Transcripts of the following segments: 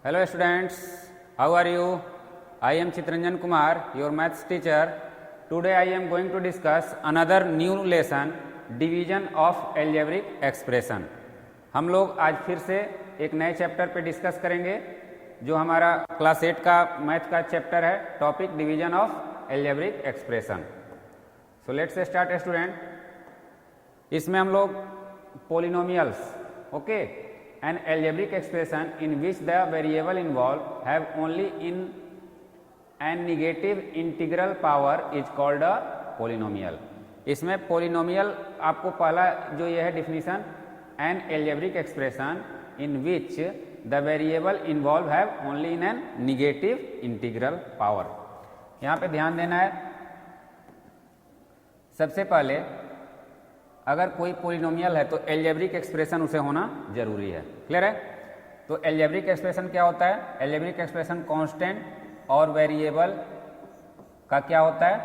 Hello students, how are you? I am Chitranjan Kumar, your maths teacher. Today I am going to discuss another new lesson, division of algebraic expression. हम लोग आज फिर से एक नए chapter पे discuss करेंगे जो हमारा क्लास 8 का मैथ का चैप्टर है, topic division of algebraic expression. So let's start student. इसमें हम लोग polynomials, okay, an algebraic expression in which the variable involved have only in an negative integral power is called a polynomial. इसमें polynomial आपको पहला जो ये है definition, an algebraic expression in which the variable involved have only in an negative integral power. यहाँ पे ध्यान देना है, सबसे पहले अगर कोई पोलिनोमियल है तो एल्जेब्रिक एक्सप्रेशन उसे होना जरूरी है. क्लियर है? तो एल्जेब्रिक एक्सप्रेशन क्या होता है? एल्जेब्रिक एक्सप्रेशन कांस्टेंट और वेरिएबल का क्या होता है?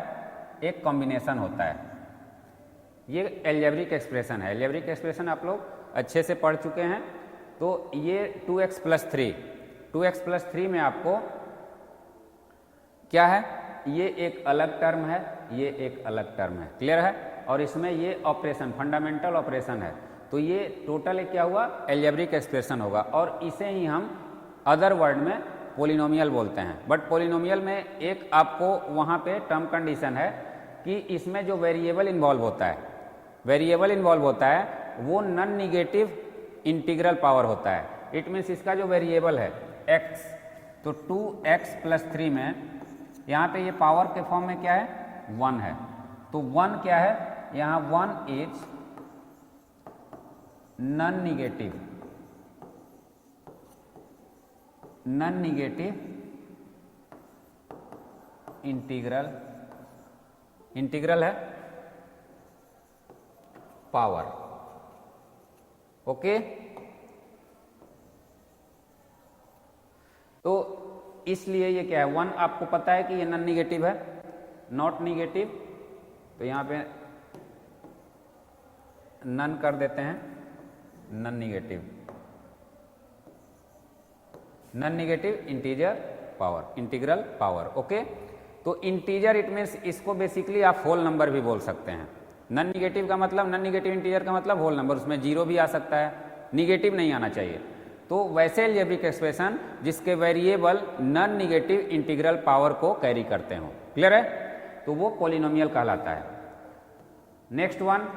एक कॉम्बिनेशन होता है. ये एल्जेब्रिक एक्सप्रेशन है. एल्जेब्रिक एक्सप्रेशन आप लोग अच्छे से पढ़ चुके हैं. तो ये 2x + 3 में आपको क्या है? ये एक अलग टर्म है, ये एक अलग टर्म है. क्लियर है? और इसमें ये ऑपरेशन फंडामेंटल ऑपरेशन है. तो ये टोटल क्या हुआ? एल्जेब्रिक एक्सप्रेशन होगा. और इसे ही हम अदर वर्ड में पोलिनोमियल बोलते हैं. बट पोलिनोमियल में एक आपको वहाँ पे टर्म कंडीशन है कि इसमें जो वेरिएबल इन्वॉल्व होता है वो नॉन निगेटिव इंटीग्रल पावर होता है. इट मीन्स इसका जो वेरिएबल है x, तो 2x + 3 में यहाँ पे ये पावर के फॉर्म में क्या है? 1 है. तो 1 क्या है? यहाँ 1 इज नॉन निगेटिव इंटीग्रल है पावर. ओके, तो इसलिए ये क्या है? 1 आपको पता है कि ये नॉन निगेटिव है, नॉट निगेटिव. तो यहां पे नन कर देते हैं, non negative integral power. Okay, तो इंटीजर इट मीन्स इसको बेसिकली आप होल नंबर भी बोल सकते हैं. नॉन निगेटिव का मतलब, नॉन निगेटिव इंटीजर का मतलब होल नंबर. उसमें जीरो भी आ सकता है, निगेटिव नहीं आना चाहिए. तो वैसे एल्जेब्रिक एक्सप्रेशन जिसके variable non negative integral power को कैरी करते हो. क्लियर है? तो वो पोलिनोमियल कहलाता है. Next one,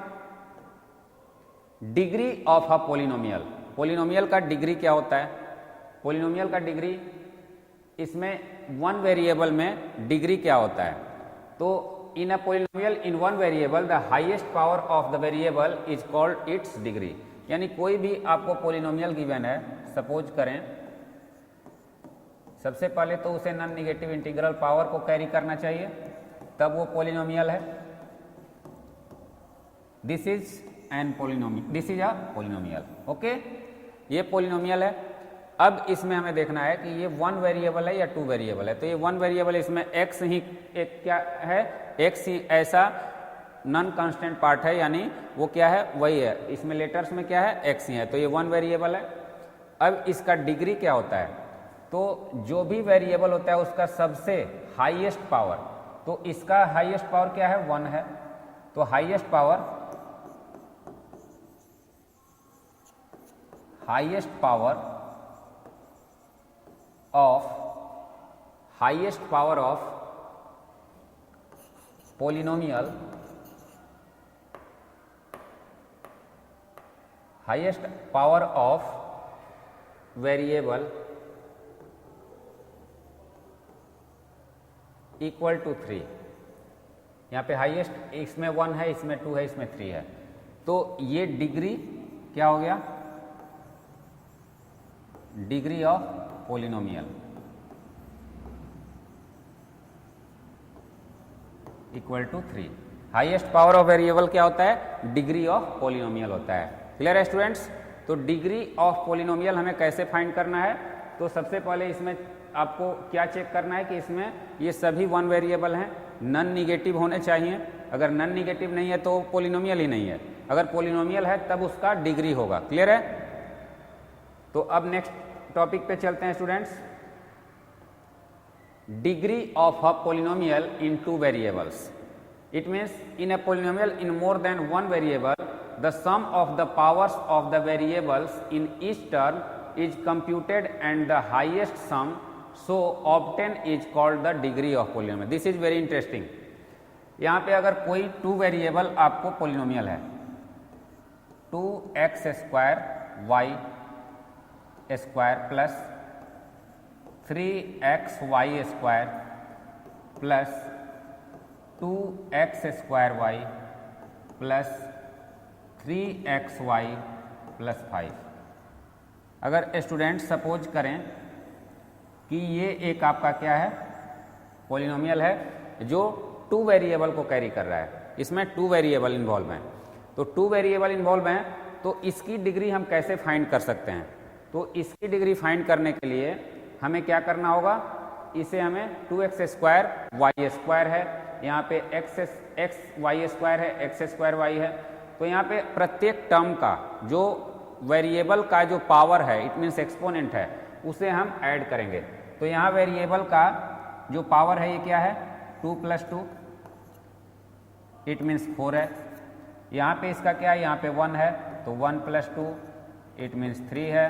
degree of a polynomial. Polynomial का डिग्री क्या होता है? पोलिनोमियल का डिग्री, इसमें वन वेरिएबल में डिग्री क्या होता है? तो in a polynomial in one variable the highest power of the variable is called its degree. यानी कोई भी आपको पोलिनोमियल गिवन है, सपोज करें, सबसे पहले तो उसे नॉन निगेटिव इंटीग्रल पावर को कैरी करना चाहिए, तब वो पोलिनोमियल है. This is a polynomial. Okay, ये पोलिनोमियल है. अब इसमें हमें देखना है कि ये 1 वेरिएबल है या 2 वेरिएबल है. तो ये 1 वेरिएबल, इसमें x ही एक क्या है? x ही ऐसा नॉन कांस्टेंट पार्ट है, यानी वो क्या है? वही है. इसमें लेटर्स में क्या है? x ही है. तो ये 1 वेरिएबल है. अब इसका डिग्री क्या होता है? तो जो भी वेरिएबल होता है उसका सबसे हाईएस्ट पावर, तो इसका हाईएस्ट पावर क्या है? 1 है. तो highest power of polynomial, highest power of variable equal to 3. यहाँ पे हाईएस्ट इसमें 1 है, इसमें 2 है, इसमें 3 है. तो ये डिग्री क्या हो गया? Degree of polynomial equal to 3. Highest power of variable क्या होता है? डिग्री ऑफ पोलिनोमियल होता है. क्लियर है स्टूडेंट्स? तो डिग्री ऑफ पोलिनोमियल हमें कैसे फाइंड करना है? तो सबसे पहले इसमें आपको क्या चेक करना है कि इसमें ये सभी 1 वेरिएबल हैं, नॉन निगेटिव होने चाहिए. अगर नॉन निगेटिव नहीं है तो पोलिनोमियल ही नहीं है. अगर पोलिनोमियल है तब उसका डिग्री होगा. क्लियर है? तो अब नेक्स्ट टॉपिक पे चलते हैं students. Degree of a polynomial in two variables. It means in a polynomial in more than one variable the sum of the powers of the variables in each term is computed and the highest sum so obtained is called the degree of polynomial. This is very interesting. यहाँ पे अगर कोई two variable आपको polynomial है 2x square y square plus 3xy square plus 2x square y plus 3xy plus 5। अगर student suppose करें कि ये एक आपका क्या है पोलिनोमियल है जो टू वेरिएबल को कैरी कर रहा है, इसमें टू वेरिएबल इन्वॉल्व हैं, तो टू वेरिएबल इन्वॉल्व हैं तो इसकी डिग्री हम कैसे फाइंड कर सकते हैं? तो इसकी डिग्री फाइंड करने के लिए हमें क्या करना होगा, इसे हमें 2x स्क्वायर वाई स्क्वायर है, यहाँ पे एक्स वाई स्क्वायर है, एक्स स्क्वायर वाई है, तो यहाँ पे प्रत्येक टर्म का जो वेरिएबल का जो पावर है इट मीन्स एक्सपोनेंट है उसे हम ऐड करेंगे। तो यहाँ वेरिएबल का जो पावर है ये क्या है 2 + 2 इट मीन्स 4 है। यहाँ पे इसका क्या है, यहाँ पे 1 है तो 1 + 2 इट मीन्स 3 है।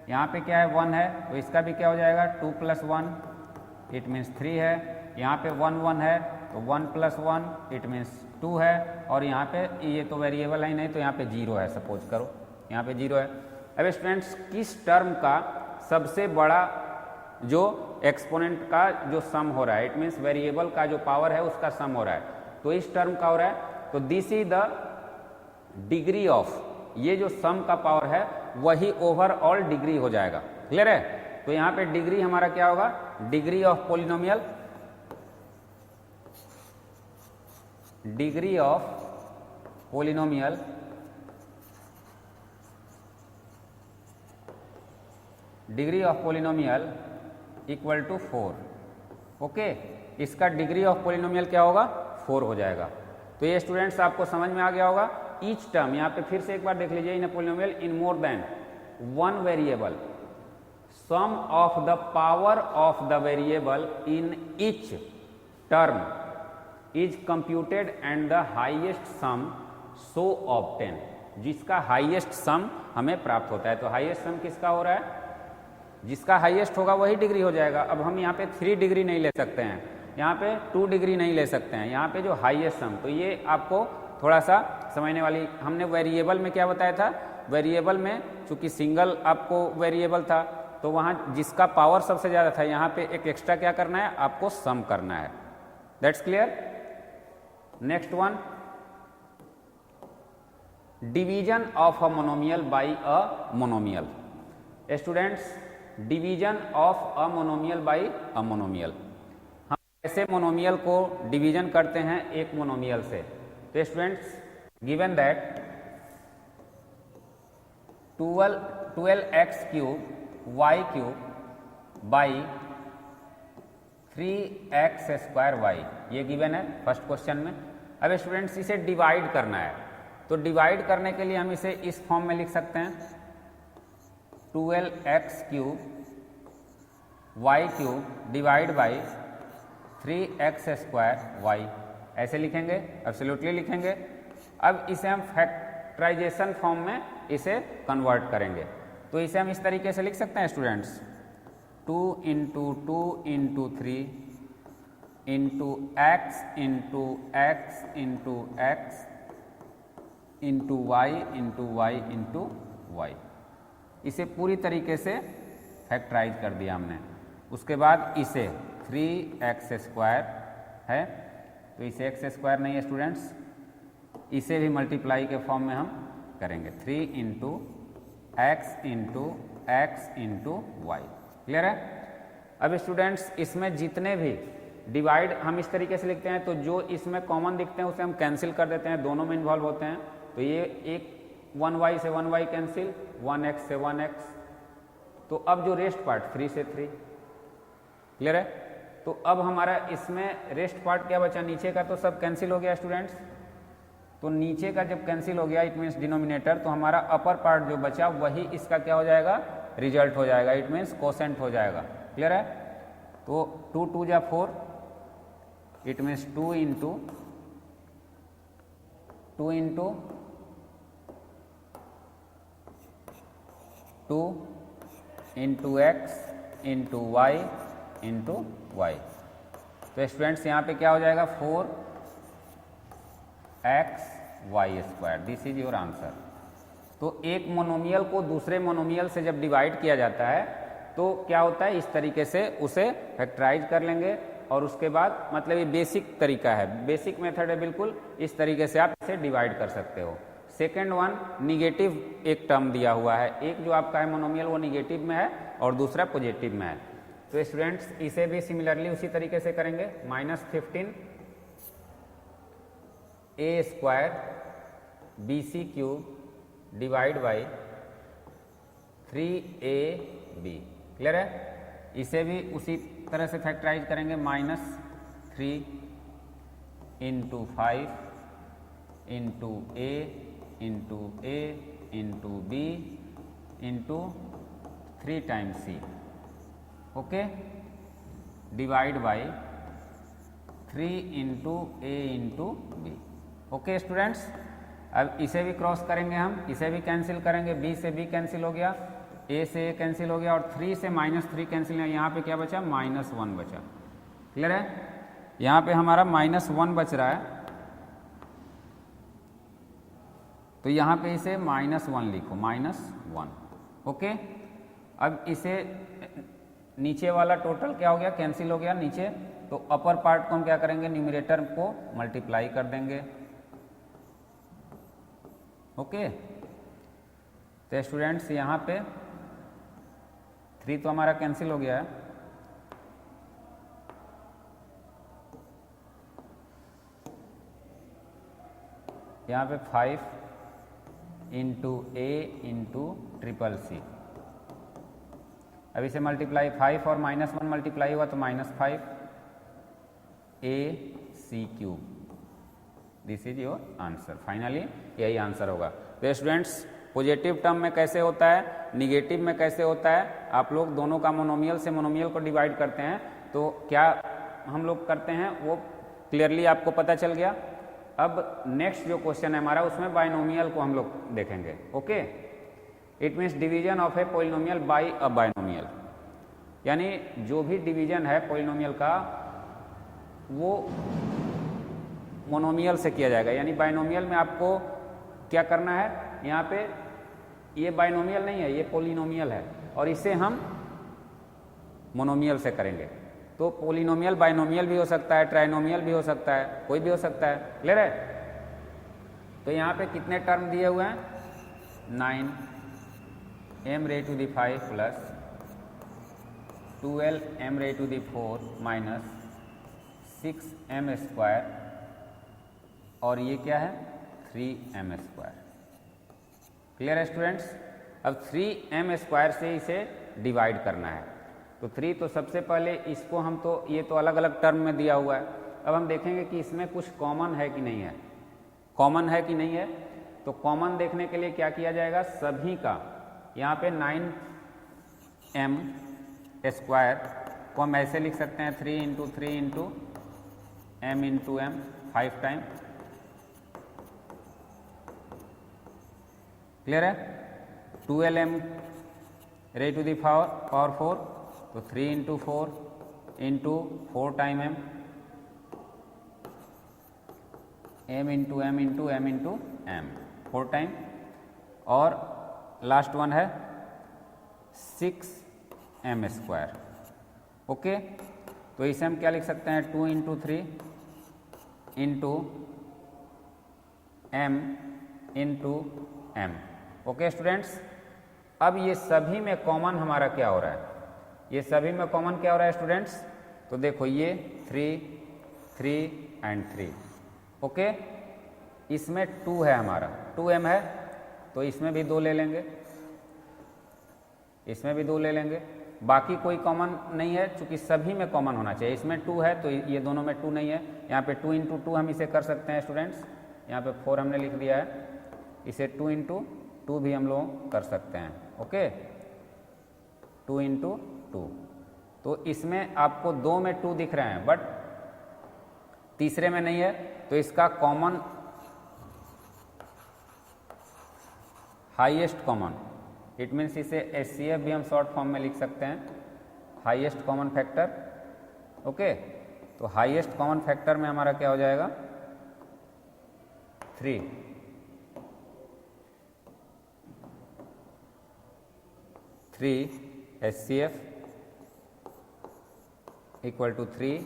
यहाँ पे क्या है 1 है तो इसका भी क्या हो जाएगा 2 + 1 इट मीन्स 3 है। यहाँ पे 1 1 है तो 1 + 1 इट मीन्स 2 है। और यहाँ पे ये तो वेरिएबल है ही नहीं तो यहाँ पे 0 है, सपोज करो यहाँ पे 0 है। अब स्टूडेंट्स किस टर्म का सबसे बड़ा जो एक्सपोनेंट का जो सम हो रहा है इट मीन्स वेरिएबल का जो पावर है उसका सम हो रहा है, तो इस टर्म का हो रहा है, तो this is the degree of, ये जो सम का पावर है वही ओवरऑल डिग्री हो जाएगा। क्लियर है? तो यहाँ पे डिग्री हमारा क्या होगा, degree of polynomial, degree of polynomial degree of polynomial equal to 4। Okay, इसका डिग्री ऑफ पोलिनोमियल क्या होगा 4 हो जाएगा। तो ये स्टूडेंट्स आपको समझ में आ गया होगा। ईच टर्म यहाँ पे फिर से एक बार देख लीजिए, in polynomial in more than one variable sum of the power of the variable in each term is computed and the highest sum so obtain, जिसका हाइएस्ट सम हमें प्राप्त होता है। तो हाइएस्ट सम किसका हो रहा है, जिसका हाईएस्ट होगा वही डिग्री हो जाएगा। अब हम यहाँ पे 3 डिग्री नहीं ले सकते हैं, यहाँ पे 2 डिग्री नहीं ले सकते हैं, यहाँ पे जो हाईएस्ट सम, तो ये आपको थोड़ा सा समझने वाली, हमने वेरिएबल में क्या बताया था, वेरिएबल में चूंकि सिंगल आपको वेरिएबल था तो वहाँ जिसका पावर सबसे ज़्यादा था, यहाँ पे एक एक्स्ट्रा क्या करना है, आपको सम करना है। That's clear. Next one, division of a monomial by a monomial. Students, division of a monomial by a monomial, हम ऐसे मोनोमियल को डिवीजन करते हैं एक मोनोमियल से। तो students, given that 12x³ y³ by 3x square y, ये given है फर्स्ट क्वेश्चन में। अब स्टूडेंट्स इसे डिवाइड करना है, तो डिवाइड करने के लिए हम इसे इस फॉर्म में लिख सकते हैं 12x³ y³ divide by 3x square Y, ऐसे लिखेंगे, एब्सोल्युटली लिखेंगे। अब इसे हम फैक्टराइजेशन फॉर्म में इसे कन्वर्ट करेंगे, तो इसे हम इस तरीके से लिख सकते हैं students 2 × 2 × 3 × x × x × x × y × y। इसे पूरी तरीके से फैक्टराइज कर दिया हमने। उसके बाद इसे 3x² है, तो इसे x² नहीं है स्टूडेंट्स, इसे भी मल्टीप्लाई के फॉर्म में हम करेंगे 3 × x × x × y। क्लियर है? अब स्टूडेंट्स इसमें जितने भी डिवाइड हम इस तरीके से लिखते हैं, तो जो इसमें कॉमन दिखते हैं उसे हम कैंसिल कर देते हैं, दोनों में इन्वॉल्व होते हैं। तो ये एक 1y से 1y कैंसिल, 1x से 1x, तो अब जो रेस्ट पार्ट 3 से 3। क्लियर है? तो अब हमारा इसमें रेस्ट पार्ट क्या बचा, नीचे का तो सब कैंसिल हो गया स्टूडेंट्स। तो नीचे का जब कैंसिल हो गया इट मीन्स डिनोमिनेटर, तो हमारा अपर पार्ट जो बचा वही इसका क्या हो जाएगा, रिजल्ट हो जाएगा, इट मीन्स कोसेंट हो जाएगा। क्लियर है? तो 2 2 जा 4, it means 2 into 2 into 2 into x into y into y. तो स्टूडेंट्स यहाँ पे क्या हो जाएगा 4x² this is your answer. तो एक मोनोमियल को दूसरे मोनोमियल से जब डिवाइड किया जाता है तो क्या होता है, इस तरीके से उसे फैक्टराइज कर लेंगे और उसके बाद मतलब ये बेसिक तरीका है, बेसिक मेथड है बिल्कुल, इस तरीके से आप इसे डिवाइड कर सकते हो। सेकेंड वन, निगेटिव एक टर्म दिया हुआ है, एक जो आपका है मोनोमियल वो निगेटिव में है और दूसरा पॉजिटिव में है। तो स्टूडेंट्स इसे भी सिमिलरली उसी तरीके से करेंगे, -15 a² BC³ divide by 3ab। Clear है? इसे भी उसी तरह से फैक्टराइज करेंगे, -3 into 5 into a into a into b into 3 times c। Okay, divide by 3 into a into b। Okay students, अब इसे भी क्रॉस करेंगे हम, इसे भी कैंसिल करेंगे, b से b कैंसिल हो गया, a से a कैंसिल हो गया और 3 से -3 कैंसिल है, यहाँ पे क्या बचा, -1 बचा। क्लियर है? यहाँ पे हमारा -1 बच रहा है, तो यहाँ पे इसे -1 लिखो, -1। ओके, अब इसे नीचे वाला टोटल क्या हो गया, कैंसिल हो गया नीचे, तो अपर पार्ट को हम क्या करेंगे, न्यूमरेटर को मल्टीप्लाई कर देंगे। ओके, तो स्टूडेंट्स यहाँ पे 3 तो हमारा कैंसिल हो गया है, यहाँ पे 5 इंटू a इंटू CCC। अब इसे मल्टीप्लाई 5 और -1 मल्टीप्लाई हुआ तो -5 ac³ this is your answer. Finally यही आंसर होगा। तो स्टूडेंट्स पॉजिटिव टर्म में कैसे होता है, निगेटिव में कैसे होता है, आप लोग दोनों का मोनोमियल से मोनोमियल को डिवाइड करते हैं तो क्या हम लोग करते हैं वो क्लियरली आपको पता चल गया। अब नेक्स्ट जो क्वेश्चन है हमारा उसमें बाइनोमियल को हम लोग देखेंगे। Okay, it means division of a polynomial bye a binomial, यानी जो भी डिवीजन है पॉलिनोमियल का वो मोनोमियल से किया जाएगा, यानी बाइनोमियल में आपको क्या करना है, यहाँ पे ये बाइनोमियल नहीं है, ये पॉलिनोमियल है और इसे हम मोनोमियल से करेंगे। तो पॉलिनोमियल बाइनोमियल भी हो सकता है, ट्राइनोमियल भी हो सकता है, कोई भी हो सकता है। क्लियर है? तो यहाँ पे कितने टर्म दिए हुए हैं, 9m⁻⁵ plus 12m⁻⁴ minus 6m² और ये क्या है 3m²। क्लियर है स्टूडेंट्स? अब 3m² से इसे डिवाइड करना है, तो 3 तो सबसे पहले इसको हम तो ये तो अलग अलग टर्म में दिया हुआ है, अब हम देखेंगे कि इसमें कुछ कॉमन है कि नहीं है, कॉमन है कि नहीं है। तो कॉमन देखने के लिए क्या किया जाएगा, सभी का यहाँ पे 9m² को हम ऐसे लिख सकते हैं 3 into 3 into m into m 5 time. Clear है? 12m⁻⁴ तो 3 into 4 into 4 time m into m into m into m 4 time, और लास्ट वन है 6m²। ओके, तो इसे हम क्या लिख सकते हैं 2 into 3 into m into m। Okay students, अब ये सभी में कॉमन हमारा क्या हो रहा है, ये सभी में कॉमन क्या हो रहा है स्टूडेंट्स, तो देखो ये 3 3 एंड 3। ओके, इसमें 2 है हमारा, 2m है तो इसमें भी 2 ले लेंगे, इसमें भी 2 ले लेंगे, बाकी कोई कॉमन नहीं है चूंकि सभी में कॉमन होना चाहिए। इसमें 2 है तो ये दोनों में 2 नहीं है, यहाँ पे 2 इंटू 2 हम इसे कर सकते हैं स्टूडेंट्स, यहाँ पे 4 हमने लिख दिया है, इसे 2 इंटू 2 भी हम लोग कर सकते हैं। Okay, 2 into 2। तो इसमें आपको 2 में 2 दिख रहे हैं बट तीसरे में नहीं है, तो इसका common highest common, it means इसे HCF भी हम शॉर्ट फॉर्म में लिख सकते हैं, हाईएस्ट कॉमन फैक्टर। ओके, तो हाईएस्ट कॉमन फैक्टर में हमारा क्या हो जाएगा 3। 3 HCF equal to 3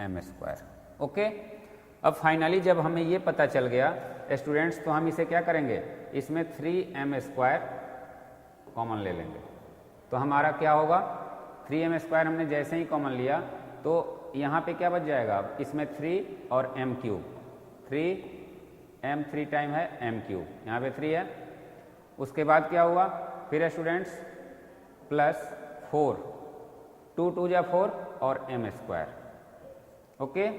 m square. Okay, अब फाइनली जब हमें ये पता चल गया स्टूडेंट्स, तो हम इसे क्या करेंगे, इसमें 3m स्क्वायर कॉमन ले लेंगे। तो हमारा क्या होगा 3m स्क्वायर हमने जैसे ही कॉमन लिया तो यहाँ पे क्या बच जाएगा, इसमें 3 और m क्यूब, 3m 3 टाइम है m क्यूब, यहाँ पे 3 है। उसके बाद क्या हुआ फिर स्टूडेंट्स प्लस 4, 2 2 जा 4 और m स्क्वायर। ओके,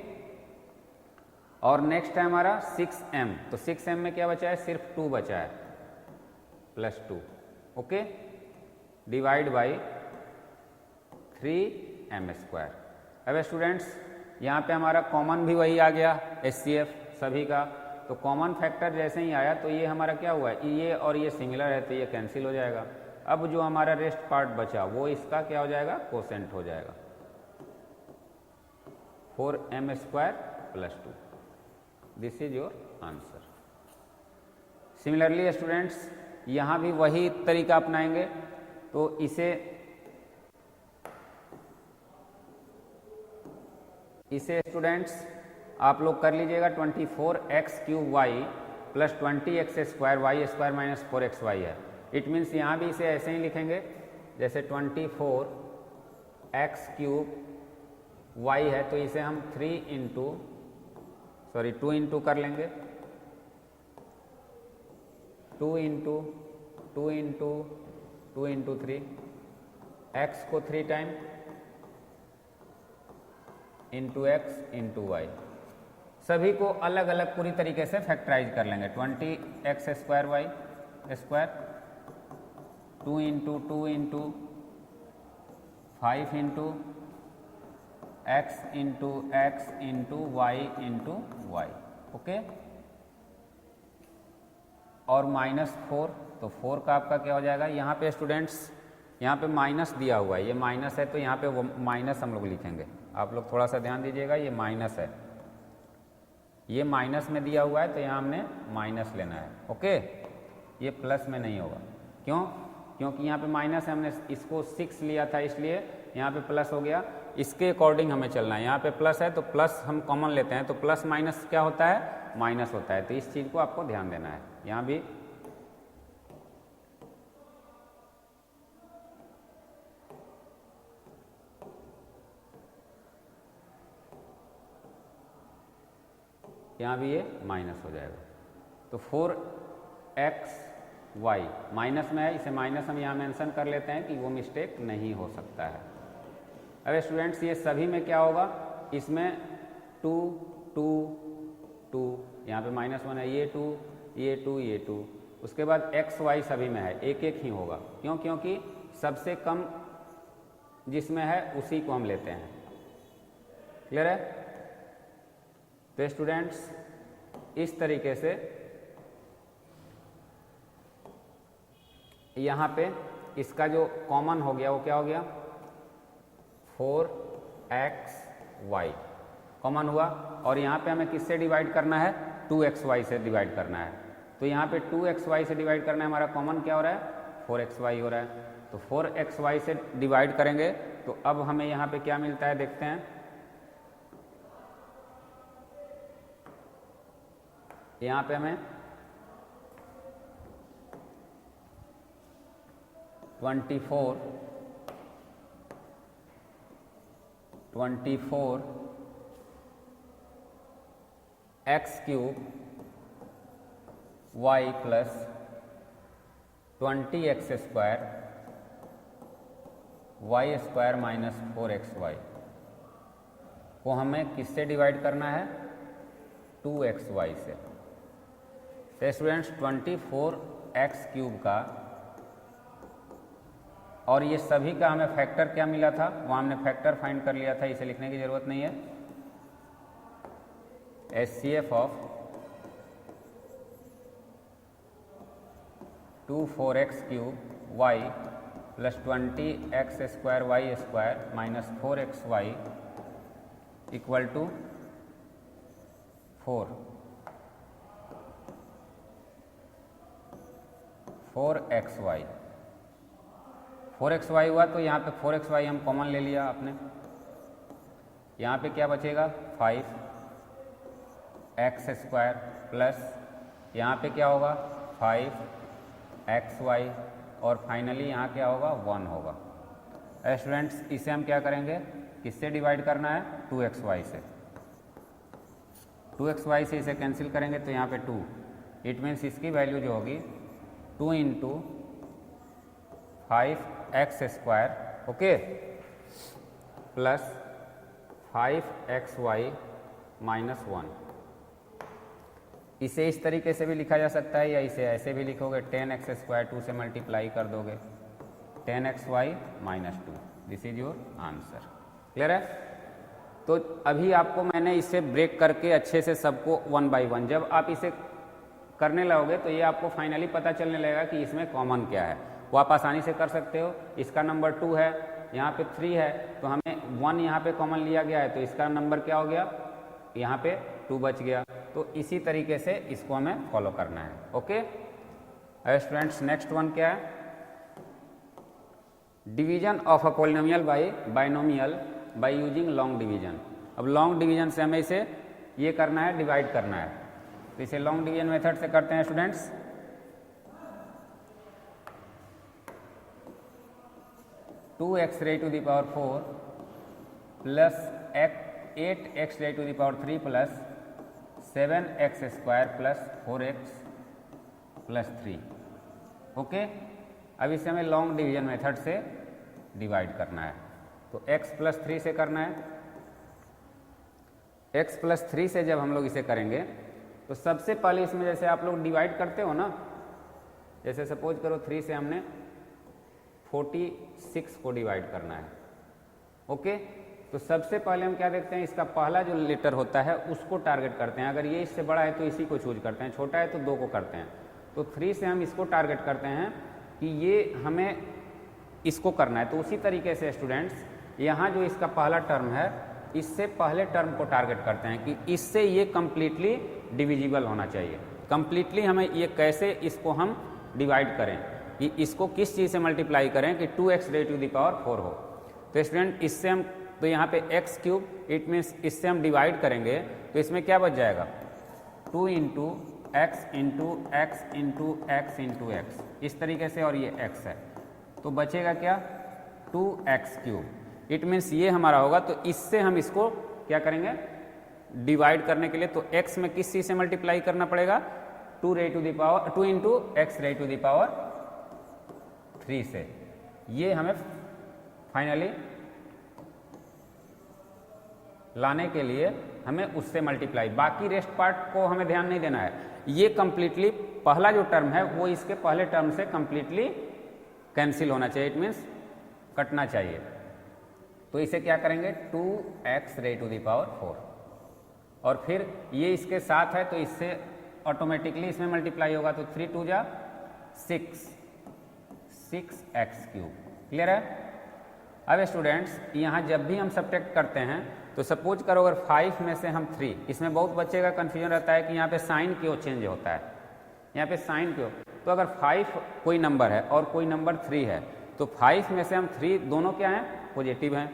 और नेक्स्ट है हमारा 6m, तो 6m में क्या बचा है, सिर्फ 2 बचा है, plus 2। Okay, divide by 3m square. अब स्टूडेंट्स यहाँ पे हमारा कॉमन भी वही आ गया HCF सभी का, तो कॉमन फैक्टर जैसे ही आया तो ये हमारा क्या हुआ, ये और ये सिमिलर है तो ये कैंसिल हो जाएगा। अब जो हमारा रेस्ट पार्ट बचा वो इसका क्या हो जाएगा, कोसेंट हो जाएगा, 4m square plus 2। This is your answer. Similarly students यहाँ भी वही तरीका अपनाएंगे, तो इसे स्टूडेंट्स आप लोग कर लीजिएगा 24x cube y plus 20x square y square minus 4xy है। इट मीन्स यहाँ भी इसे ऐसे ही लिखेंगे जैसे 24x क्यूब y है तो इसे हम 2 इंटू कर लेंगे, 2 इंटू 2 इंटू 2 इंटू 3, x को 3 time into x into y. सभी को अलग अलग पूरी तरीके से फैक्टराइज कर लेंगे, 20x square y square, 2 into 2 into 5 into x into x into y into y. Okay, और -4, तो 4 का आपका क्या हो जाएगा, यहाँ पे स्टूडेंट्स यहाँ पे माइनस दिया हुआ है, ये माइनस है तो यहाँ पे वो माइनस हम लोग लिखेंगे। आप लोग थोड़ा सा ध्यान दीजिएगा, ये माइनस है, ये माइनस में दिया हुआ है तो यहाँ हमने माइनस लेना है। ओके, ये प्लस में नहीं होगा, क्यों, क्योंकि यहाँ पे माइनस है, हमने इसको 6 लिया था इसलिए यहाँ पे प्लस हो गया। इसके अकॉर्डिंग हमें चलना है, यहाँ पे प्लस है तो प्लस हम कॉमन लेते हैं, तो प्लस माइनस क्या होता है, माइनस होता है। तो इस चीज़ को आपको ध्यान देना है। यहाँ भी ये माइनस हो जाएगा, तो 4xy माइनस में है, इसे माइनस हम यहाँ मेंशन कर लेते हैं कि वो मिस्टेक नहीं हो सकता है। अब स्टूडेंट्स ये सभी में क्या होगा, इसमें 2 2 2, यहाँ पे -1 है, ये 2 ये 2 ये 2, उसके बाद x y सभी में है, एक एक ही होगा, क्यों, क्योंकि सबसे कम जिसमें है उसी को हम लेते हैं। क्लियर है? तो स्टूडेंट्स इस तरीके से यहाँ पे इसका जो कॉमन हो गया वो क्या हो गया, 4xy कॉमन हुआ, और यहाँ पे हमें किससे डिवाइड करना है, 2xy से डिवाइड करना है। तो यहाँ पे 2xy से डिवाइड करना है, हमारा कॉमन क्या हो रहा है, 4xy हो रहा है। तो 4xy से डिवाइड करेंगे तो अब हमें यहाँ पे क्या मिलता है, देखते हैं। यहाँ पे हमें 24 x cube y plus 20x square y square minus 4xy को हमें किससे डिवाइड करना है, 2xy से। तो स्टूडेंट्स 24x क्यूब का और ये सभी का हमें फैक्टर क्या मिला था, वहाँ हमने फैक्टर फाइंड कर लिया था, इसे लिखने की ज़रूरत नहीं है। HCF of 2 4x cube y plus 20x square y square minus 4xy equal to 4xy। 4xy हुआ तो यहाँ पे 4xy हम कॉमन ले लिया आपने, यहाँ पे क्या बचेगा 5x स्क्वायर प्लस यहाँ पे क्या होगा 5xy और फाइनली यहाँ क्या होगा 1 होगा। स्टूडेंट्स इसे हम क्या करेंगे, किससे डिवाइड करना है 2xy से। 2xy से इसे कैंसिल करेंगे तो यहाँ पे 2, इट मीन्स इसकी वैल्यू जो होगी 2 into 5x square okay plus 5xy minus 1। इसे इस तरीके से भी लिखा जा सकता है या इसे ऐसे भी लिखोगे 10x स्क्वायर 2 से मल्टीप्लाई कर दोगे 10xy minus 2। This is your answer. Clear है। तो अभी आपको मैंने इसे ब्रेक करके अच्छे से सबको 1 बाई 1 जब आप इसे करने लगोगे तो ये आपको फाइनली पता चलने लगेगा कि इसमें कॉमन क्या है, वो आप आसानी से कर सकते हो। इसका नंबर 2 है, यहाँ पे 3 है तो हमें 1 यहाँ पे कॉमन लिया गया है तो इसका नंबर क्या हो गया, यहाँ पे 2 बच गया। तो इसी तरीके से इसको हमें फॉलो करना है। ओके स्टूडेंट्स, नेक्स्ट वन क्या है, division of a polynomial bye binomial by using long division. अब लॉन्ग डिवीजन से हमें इसे ये करना है, डिवाइड करना है, तो इसे लॉन्ग डिवीजन मेथड से करते हैं students. Two x raise to the power 4 plus 8x raise to the power 3 plus 7x square plus 4x plus 3। Okay, अब इसे हमें लॉन्ग डिवीजन मेथड से डिवाइड करना है, तो x प्लस 3 से करना है। x प्लस 3 से जब हम लोग इसे करेंगे तो सबसे पहले इसमें जैसे आप लोग डिवाइड करते हो ना, जैसे सपोज करो 3 से हमने 46 को डिवाइड करना है। ओके, तो सबसे पहले हम क्या देखते हैं, इसका पहला जो लेटर होता है उसको टारगेट करते हैं। अगर ये इससे बड़ा है तो इसी को चूज करते हैं, छोटा है तो 2 को करते हैं। तो 3 से हम इसको टारगेट करते हैं कि ये हमें इसको करना है। तो उसी तरीके से स्टूडेंट्स यहाँ जो इसका पहला टर्म है इससे पहले टर्म को टारगेट करते हैं कि इससे ये कम्प्लीटली डिविजिबल होना चाहिए। कम्प्लीटली हमें ये कैसे इसको हम डिवाइड करें, कि इसको किस चीज़ से मल्टीप्लाई करें कि 2x raise to the power 4 हो। तो स्टूडेंट इससे हम, तो यहाँ पे x क्यूब, इट मीन्स इससे हम डिवाइड करेंगे तो इसमें क्या बच जाएगा 2 into x into x into x into x, इस तरीके से, और ये x है तो बचेगा क्या 2x क्यूब। इट मीन्स ये हमारा होगा। तो इससे हम इसको क्या करेंगे डिवाइड करने के लिए, तो x में किस चीज़ से मल्टीप्लाई करना पड़ेगा 2 raise to the power 2 into x raise to the power 3 से। ये हमें फाइनली लाने के लिए हमें उससे मल्टीप्लाई, बाकी रेस्ट पार्ट को हमें ध्यान नहीं देना है। ये कंप्लीटली पहला जो टर्म है वो इसके पहले टर्म से कंप्लीटली कैंसिल होना चाहिए, इट मीन्स कटना चाहिए। तो इसे क्या करेंगे 2x raise to the power 4, और फिर ये इसके साथ है तो इससे ऑटोमेटिकली इसमें मल्टीप्लाई होगा, तो 3 2 जा 6x क्यूब। क्लियर है। अब स्टूडेंट्स यहाँ जब भी हम सब्ट्रैक्ट करते हैं तो सपोज करो अगर 5 में से हम 3, इसमें बहुत बच्चे का कन्फ्यूजन रहता है कि यहाँ पे साइन क्यों चेंज होता है, यहाँ पे साइन क्यों। तो अगर 5 कोई नंबर है और कोई नंबर 3 है तो 5 में से हम 3 दोनों क्या हैं पॉजिटिव हैं,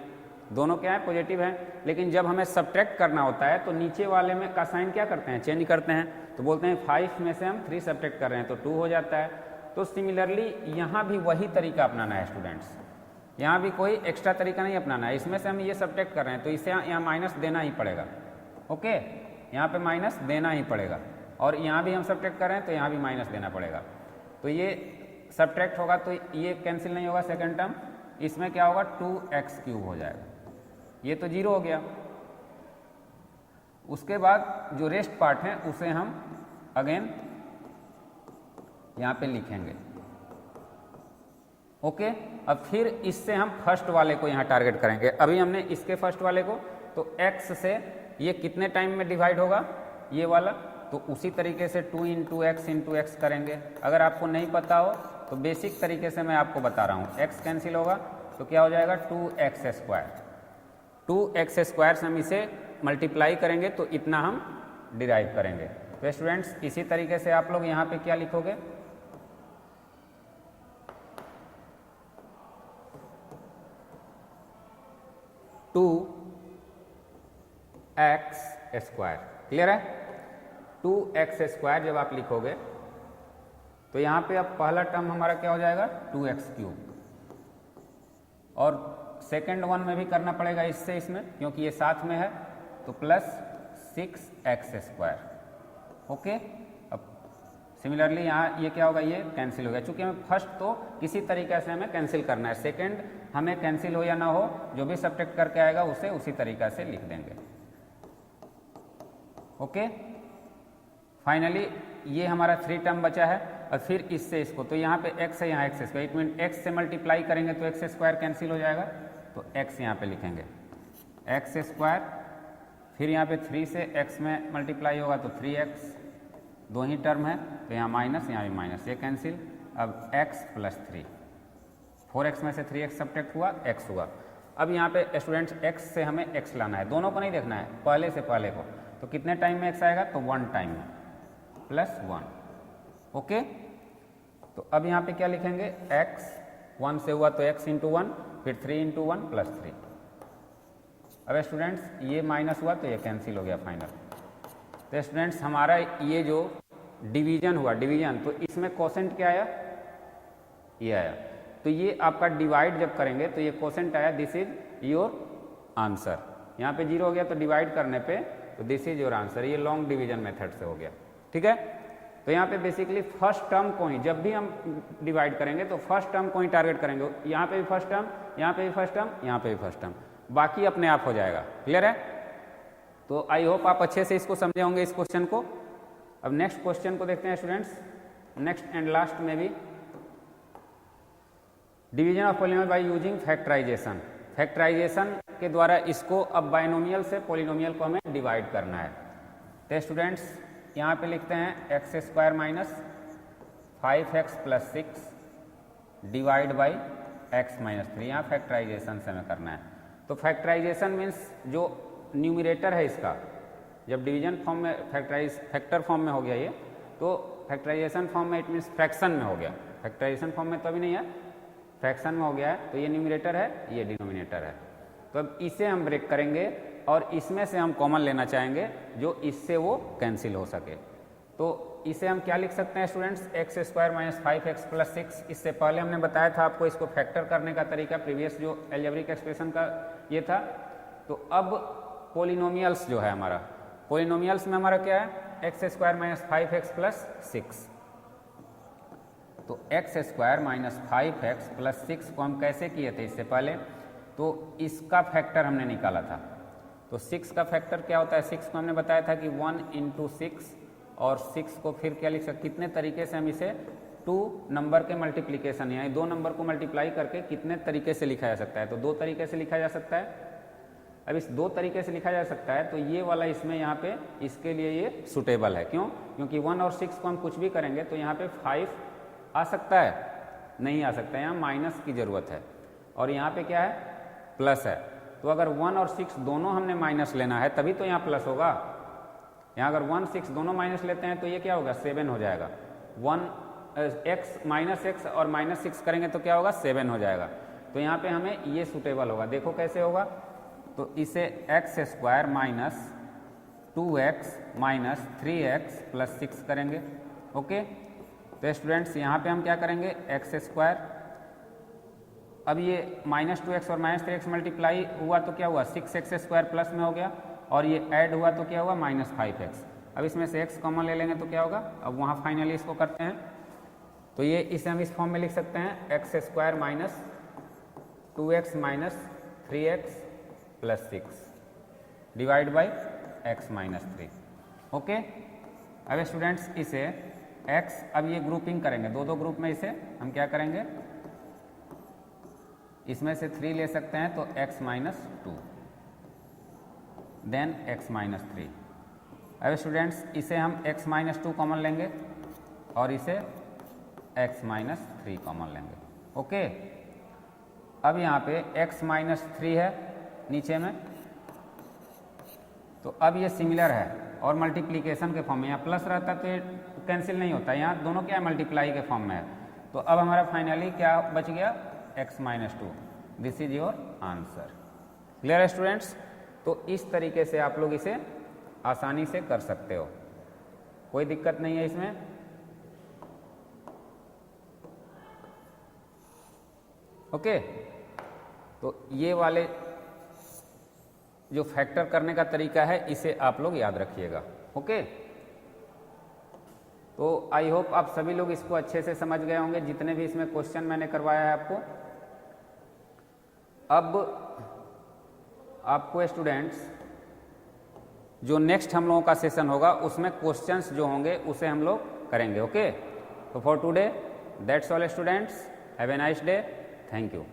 दोनों क्या है पॉजिटिव हैं। लेकिन जब हमें सब्ट्रैक्ट करना होता है तो नीचे वाले में का साइन क्या करते हैं चेंज करते हैं, तो बोलते हैं 5 में से हम 3 सब्ट्रैक्ट कर रहे हैं तो 2 हो जाता है। तो सिमिलरली यहाँ भी वही तरीका अपनाना है स्टूडेंट्स, यहाँ भी कोई एक्स्ट्रा तरीका नहीं अपनाना है। इसमें से हम ये सब्ट्रैक्ट कर रहे हैं तो इसे यहाँ माइनस देना ही पड़ेगा। ओके, यहाँ पे माइनस देना ही पड़ेगा, और यहाँ भी हम सब्ट्रैक्ट कर रहे हैं तो यहाँ भी माइनस देना पड़ेगा। तो ये सब्ट्रैक्ट होगा तो ये कैंसिल नहीं होगा सेकेंड टर्म, इसमें क्या होगा 2x क्यूब हो जाएगा, ये तो 0 हो गया। उसके बाद जो रेस्ट पार्ट है उसे हम अगेन यहाँ पे लिखेंगे ओके। अब फिर इससे हम फर्स्ट वाले को यहाँ टारगेट करेंगे। अभी हमने इसके फर्स्ट वाले को, तो x से ये कितने टाइम में डिवाइड होगा ये वाला, तो उसी तरीके से 2 इंटू एक्स करेंगे। अगर आपको नहीं पता हो तो बेसिक तरीके से मैं आपको बता रहा हूँ, x कैंसिल होगा तो क्या हो जाएगा 2x स्क्वायर। 2x स्क्वायर से हम इसे मल्टीप्लाई करेंगे तो इतना हम डिराइव करेंगे। तो स्टूडेंट्स इसी तरीके से आप लोग यहाँ पे क्या लिखोगे, टू एक्स स्क्वायर। क्लियर है? 2x स्क्वायर जब आप लिखोगे तो यहाँ पे अब पहला टर्म हमारा क्या हो जाएगा 2x क्यूब, और सेकेंड वन में भी करना पड़ेगा इससे इसमें, क्योंकि ये साथ में है, तो प्लस 6x स्क्वायर। ओके। अब सिमिलरली यहाँ ये क्या होगा, ये कैंसिल हो गया। चूंकि हमें फर्स्ट तो किसी तरीके से हमें कैंसिल करना है, सेकेंड हमें कैंसिल हो या ना हो, जो भी सब्ट्रैक्ट करके आएगा उसे उसी तरीका से लिख देंगे। ओके। फाइनली ये हमारा 3 टर्म बचा है। और फिर इससे इसको, तो यहाँ पे x है, यहाँ x square, it mean x से मल्टीप्लाई करेंगे तो x स्क्वायर कैंसिल हो जाएगा, तो x यहाँ पे लिखेंगे x स्क्वायर। फिर यहाँ पे 3 से x में मल्टीप्लाई होगा तो 3x, 2 ही टर्म है तो यहाँ माइनस, यहाँ भी माइनस, ये कैंसिल। अब x प्लस 3, 4x में से 3x सब्ट्रैक्ट हुआ, x हुआ। अब यहाँ पे स्टूडेंट्स x से हमें x लाना है, दोनों को नहीं देखना है, पहले से पहले को। तो कितने टाइम में x आएगा, तो 1 टाइम में, प्लस 1। ओके। तो अब यहाँ पे क्या लिखेंगे, x 1 से हुआ तो x इंटू 1, फिर 3 इंटू 1 प्लस 3। अब स्टूडेंट्स ये माइनस हुआ तो ये कैंसिल हो गया फाइनल। तो स्टूडेंट्स हमारा ये जो डिवीजन हुआ, डिवीजन, तो इसमें कोसेंट क्या आया, ये आया। तो ये आपका डिवाइड जब करेंगे तो ये कोसेंट आया, दिस इज योर आंसर। यहाँ पे 0 हो गया तो डिवाइड करने पे तो दिस इज योर आंसर। ये लॉन्ग डिवीजन मेथड से हो गया। ठीक है। तो यहाँ पे बेसिकली फर्स्ट टर्म को ही, जब भी हम डिवाइड करेंगे तो फर्स्ट टर्म को ही टारगेट करेंगे। यहाँ पे भी फर्स्ट टर्म, यहाँ पे भी फर्स्ट टर्म, यहाँ पे भी फर्स्ट टर्म, बाकी अपने आप हो जाएगा। क्लियर है? तो आई होप आप अच्छे से इसको समझे होंगे इस क्वेश्चन को। अब नेक्स्ट क्वेश्चन को देखते हैं स्टूडेंट्स, नेक्स्ट एंड लास्ट में भी division of polynomial by using factorisation. Factorisation के द्वारा इसको अब बाइनोमियल से पॉलिनोमियल को हमें डिवाइड करना है। तो स्टूडेंट्स यहाँ पे लिखते हैं x square minus 5x plus 6 divide by x minus 3। यहाँ फैक्टराइजेशन से हमें करना है। तो फैक्टराइजेशन मीन्स जो न्यूमरेटर है इसका, जब डिवीजन फॉर्म में फैक्टर फॉर्म में हो गया ये, तो फैक्टराइजेशन फॉर्म में इट मीन्स फ्रैक्शन में हो गया। फैक्टराइजेशन फॉर्म में तो अभी नहीं है, फ्रैक्शन में हो गया है। तो ये न्यूमरेटर है, ये डिनोमिनेटर है। तो अब इसे हम ब्रेक करेंगे और इसमें से हम कॉमन लेना चाहेंगे जो इससे वो कैंसिल हो सके। तो इसे हम क्या लिख सकते हैं students, x square minus 5x plus 6। इससे पहले हमने बताया था आपको इसको फैक्टर करने का तरीका, प्रीवियस जो अलजेब्रिक एक्सप्रेशन का ये था। तो अब पोलिनोमियल्स जो है हमारा, पोलिनोमियल्स में हमारा क्या है, x square minus 5x plus 6। तो x square minus 5x plus 6 को हम कैसे किए थे इससे पहले, तो इसका फैक्टर हमने निकाला था। तो 6 का फैक्टर क्या होता है, 6 को हमने बताया था कि 1 इंटू 6, और 6 को फिर क्या लिख सकते, कितने तरीके से हम इसे 2 नंबर के मल्टीप्लिकेशन, यानी 2 नंबर को मल्टीप्लाई करके कितने तरीके से लिखा जा सकता है। तो 2 तरीके से लिखा जा सकता है। अब इस 2 तरीके से लिखा जा सकता है, तो ये वाला इसमें यहाँ पे इसके लिए ये सुटेबल है। क्यों? क्योंकि 1 और 6 को हम कुछ भी करेंगे तो यहाँ पे 5 आ सकता है, नहीं आ सकता है, यहाँ माइनस की ज़रूरत है। और यहाँ पे क्या है, प्लस है। तो अगर 1 और 6 दोनों हमने माइनस लेना है तभी तो यहाँ प्लस होगा। यहाँ अगर 1 6 दोनों माइनस लेते हैं तो ये क्या होगा, 7 हो जाएगा। 1 x माइनस एक्स और माइनस 6 करेंगे तो क्या होगा, 7 हो जाएगा। तो यहाँ पे हमें ये सुटेबल होगा। देखो कैसे होगा, तो इसे x square minus 2x minus 3x plus 6 करेंगे। ओके। तो स्टूडेंट्स यहाँ पे हम क्या करेंगे, एक्स स्क्वायर, अब ये माइनस 2x और माइनस 3x मल्टीप्लाई हुआ तो क्या हुआ, 6x स्क्वायर प्लस में हो गया, और ये ऐड हुआ तो क्या हुआ, माइनस 5x। अब इसमें से x कॉमन ले लेंगे तो क्या होगा, अब वहाँ फाइनली इसको करते हैं। तो ये इसे हम इस फॉर्म में लिख सकते हैं, x square minus 2x minus 3x plus 6 divide by x minus 3। Okay. अब स्टूडेंट्स इसे x, अब ये ग्रुपिंग करेंगे, 2 ग्रुप में इसे हम क्या करेंगे, इसमें से 3 ले सकते हैं तो x minus 2 then x minus 3। अब स्टूडेंट्स इसे हम x माइनस 2 कॉमन लेंगे और इसे x माइनस 3 कॉमन लेंगे। ओके, अब यहाँ पे x माइनस 3 है नीचे में, तो अब ये सिमिलर है और मल्टीप्लिकेशन के फॉर्म में, यहाँ प्लस रहता तो ये कैंसिल नहीं होता, यहाँ दोनों क्या है मल्टीप्लाई के फॉर्म में है। तो अब हमारा फाइनली क्या बच गया x minus 2। This is your answer. Clear है स्टूडेंट्स? तो इस तरीके से आप लोग इसे आसानी से कर सकते हो, कोई दिक्कत नहीं है इसमें। ओके, तो ये वाले जो फैक्टर करने का तरीका है इसे आप लोग याद रखिएगा। ओके, तो आई होप आप सभी लोग इसको अच्छे से समझ गए होंगे, जितने भी इसमें क्वेश्चन मैंने करवाया है आपको। अब आपको स्टूडेंट्स जो नेक्स्ट हम लोगों का सेशन होगा उसमें क्वेश्चंस जो होंगे उसे हम लोग करेंगे। ओके, तो for today that's all students, have a nice day, thank you.